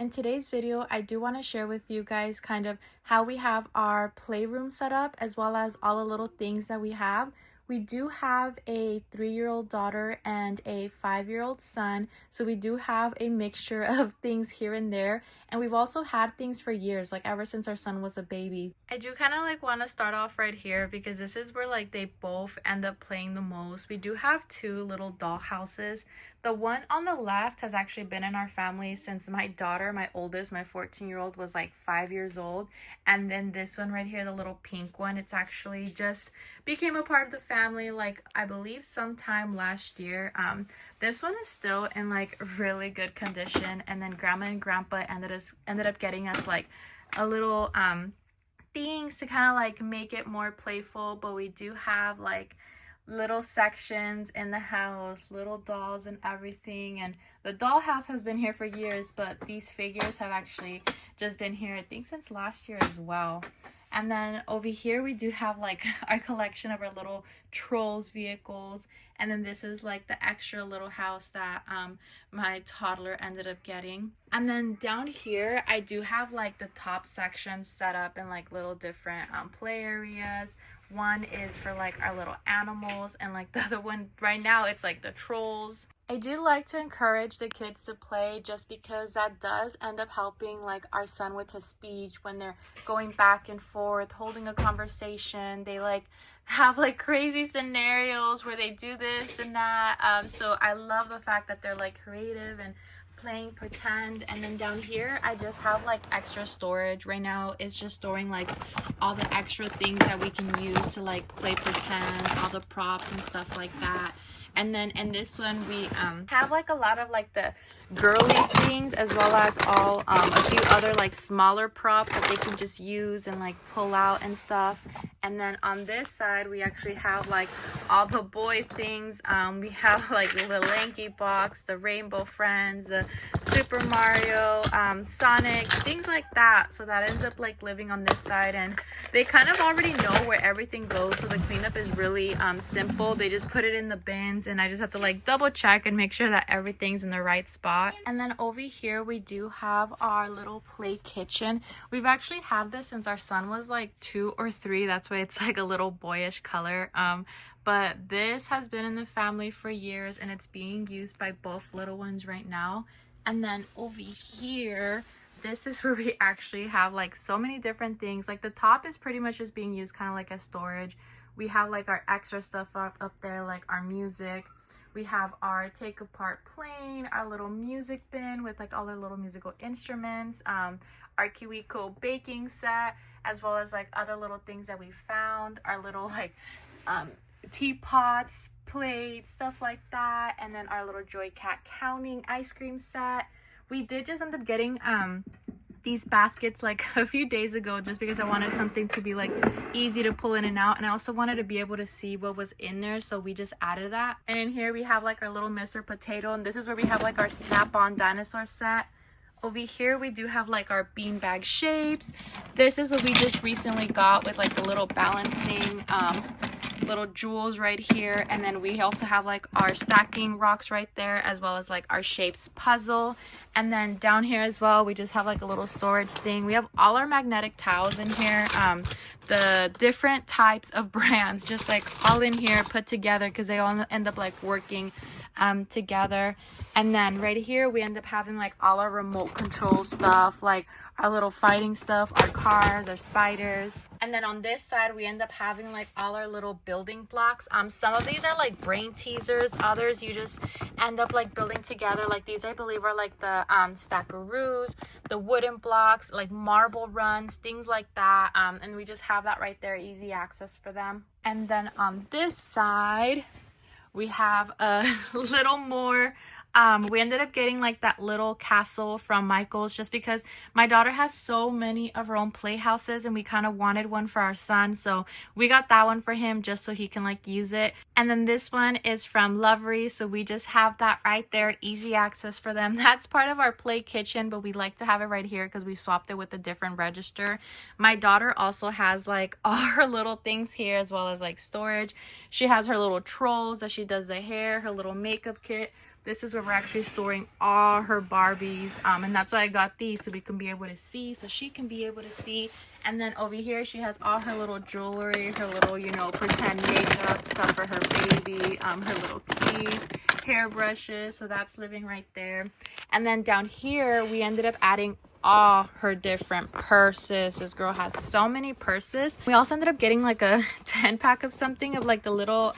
in today's video, I do want to share with you guys kind of how we have our playroom set up, as well as all the little things that we have. We do have a 3-year-old daughter and a 5-year-old son, so we do have a mixture of things here and there, and we've also had things for years, like ever since our son was a baby. I do kind of want to start off right here because this is where they both end up playing the most. We do have 2 little doll houses. The one on the left has actually been in our family since my daughter, my oldest, my 14-year-old, was 5 years old. And then this one right here, the little pink one, it's actually just became a part of the family I believe sometime last year. This one is still in really good condition, and then grandma and grandpa ended up getting us a little things to kind of make it more playful. But we do have little sections in the house, little dolls and everything. And the doll house has been here for years, but these figures have actually just been here I think since last year as well. And then over here we do have our collection of our little Trolls vehicles. And then this is the extra little house that my toddler ended up getting. And then down here I do have the top section set up in little different play areas. One is for our little animals, and the other one right now it's the Trolls. I do like to encourage the kids to play, just because that does end up helping our son with his speech when they're going back and forth, holding a conversation. They have crazy scenarios where they do this and that. So I love the fact that they're creative and playing pretend. And then down here I just have extra storage. Right now it's just storing all the extra things that we can use to play pretend, all the props and stuff like that. And then in this one we have a lot of the girly things, as well as all a few other smaller props that they can just use and pull out and stuff. And then on this side we actually have all the boy things. We have the Lanky box, the Rainbow Friends, the Super Mario, Sonic, things like that. So that ends up living on this side, and they kind of already know where everything goes, so the cleanup is really simple. They just put it in the bins, and I just have to double check and make sure that everything's in the right spot. And then over here we do have our little play kitchen. We've actually had this since our son was 2 or 3. That's why it's a little boyish color. But this has been in the family for years, and it's being used by both little ones right now. And then over here, this is where we actually have so many different things. The top is pretty much just being used kind of as storage. We have our extra stuff up there, our music. We have our take apart plane, our little music bin with all our little musical instruments, our KiwiCo baking set, as well as other little things that we found, our little teapots, plates, stuff like that. And then our little Joy Cat counting ice cream set. We did just end up getting these baskets a few days ago, just because I wanted something to be easy to pull in and out, and I also wanted to be able to see what was in there, so we just added that. And in here we have our little Mr. Potato, and this is where we have our snap-on dinosaur set. Over here we do have our beanbag shapes. This is what we just recently got with the little balancing little jewels right here. And then we also have our stacking rocks right there, as well as our shapes puzzle. And then down here as well we just have a little storage thing. We have all our magnetic towels in here, the different types of brands, just all in here put together, because they all end up working together. And then right here we end up having all our remote control stuff, our little fighting stuff, our cars, our spiders. And then on this side we end up having all our little building blocks. Some of these are brain teasers, others you just end up building together. These I believe are the stackaroos, the wooden blocks, marble runs, things like that. And we just have that right there, easy access for them. And then on this side we have a little more. We ended up getting that little castle from Michael's, just because my daughter has so many of her own playhouses, and we kind of wanted one for our son, so we got that one for him just so he can use it. And then this one is from Lovery, so we just have that right there, easy access for them. That's part of our play kitchen, but we like to have it right here because we swapped it with a different register. My daughter also has all her little things here, as well as storage. She has her little Trolls that she does the hair, her little makeup kit. this is where we're actually storing all her Barbies. And that's why I got these, so we can be able to see, so she can be able to see. And then over here, she has all her little jewelry, her little, you know, pretend makeup stuff for her baby, her little keys, hairbrushes. So that's living right there. And then down here, we ended up adding all her different purses. This girl has so many purses. We also ended up getting like a 10-pack of something of like the little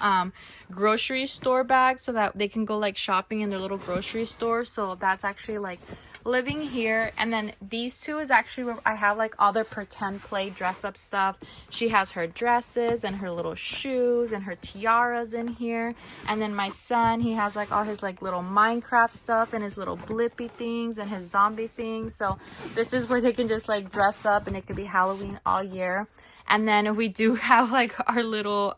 grocery store bags, so that they can go like shopping in their little grocery store. So that's actually like living here. And then these two is actually where I have like all their pretend play dress up stuff. She has her dresses and her little shoes and her tiaras in here. And then my son, he has like all his like little Minecraft stuff and his little blippy things and his zombie things. So this is where they can just like dress up, and it could be Halloween all year. And then we do have like our little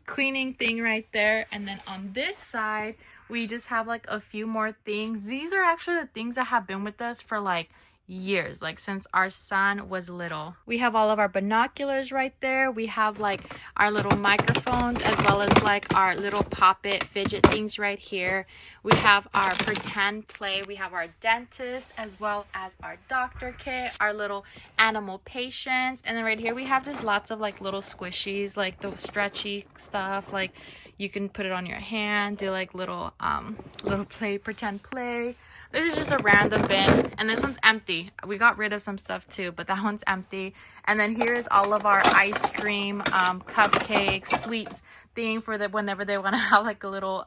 cleaning thing right there. And then on this side, we just have like a few more things. These are actually the things that have been with us for like years, like since our son was little. We have all of our binoculars right there. We have like our little microphones, as well as like our little pop-it fidget things right here. We have our pretend play. We have our dentist, as well as our doctor kit, our little animal patients. And then right here we have just lots of like little squishies, like the stretchy stuff. Like you can put it on your hand, do like little pretend play. This is just a random bin, and this one's empty. We got rid of some stuff too, but that one's empty. And then here is all of our ice cream, cupcakes, sweets thing for the whenever they want to have like a little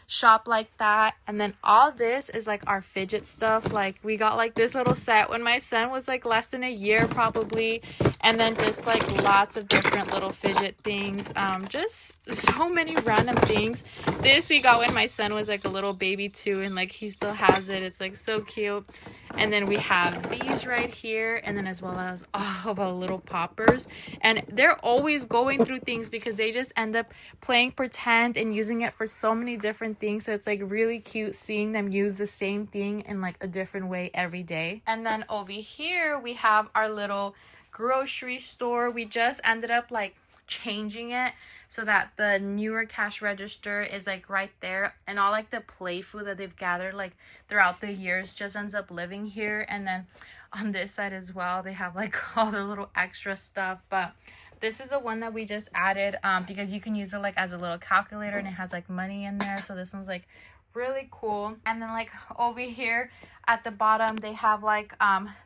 shop like that. And then all this is like our fidget stuff. Like we got like this little set when my son was like less than a year probably. And then just like lots of different little fidget things, just so many random things. This we got when my son was like a little baby too, and like he still has it. It's like so cute. And then we have these right here, and then as well as all of our little poppers. And they're always going through things because they just end up playing pretend and using it for so many different things. So it's like really cute seeing them use the same thing in like a different way every day. And then over here we have our little grocery store. We just ended up like changing it so that the newer cash register is like right there, and all like the play food that they've gathered like throughout the years just ends up living here. And then on this side as well, they have like all their little extra stuff. But this is the one that we just added because you can use it like as a little calculator, and it has like money in there. So this one's like really cool. And then like over here at the bottom, they have like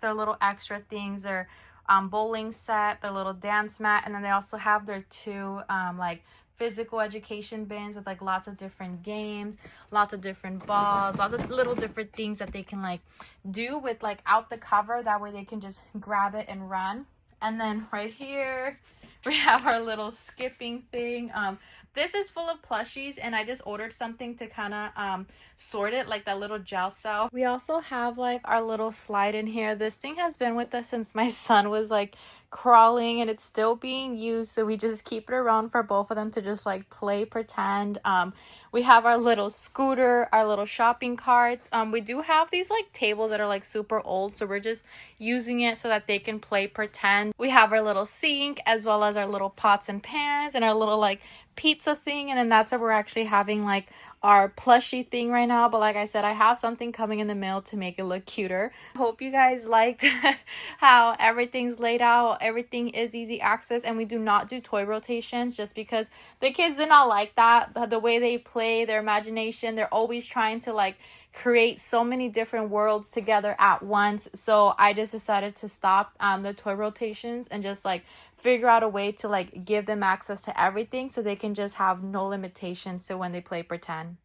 their little extra things, their bowling set, their little dance mat, and then they also have their two like physical education bins with like lots of different games, lots of different balls, lots of little different things that they can like do with like out the cover. That way they can just grab it and run. And then right here we have our little skipping thing. This is full of plushies, and I just ordered something to kind of sort it, like that little gel cell. We also have like our little slide in here. This thing has been with us since my son was like crawling, and it's still being used, so we just keep it around for both of them to just like play pretend. We have our little scooter, our little shopping carts. We do have these like tables that are like super old, so we're just using it so that they can play pretend. We have our little sink, as well as our little pots and pans, and our little like pizza thing. And then that's where we're actually having like our plushie thing right now. But like I said, I have something coming in the mail to make it look cuter. Hope you guys liked how everything's laid out. Everything is easy access, and we do not do toy rotations just because the kids did not like that. The way they play, their imagination, they're always trying to like create so many different worlds together at once. So I just decided to stop the toy rotations and just like figure out a way to like give them access to everything so they can just have no limitations to when they play pretend.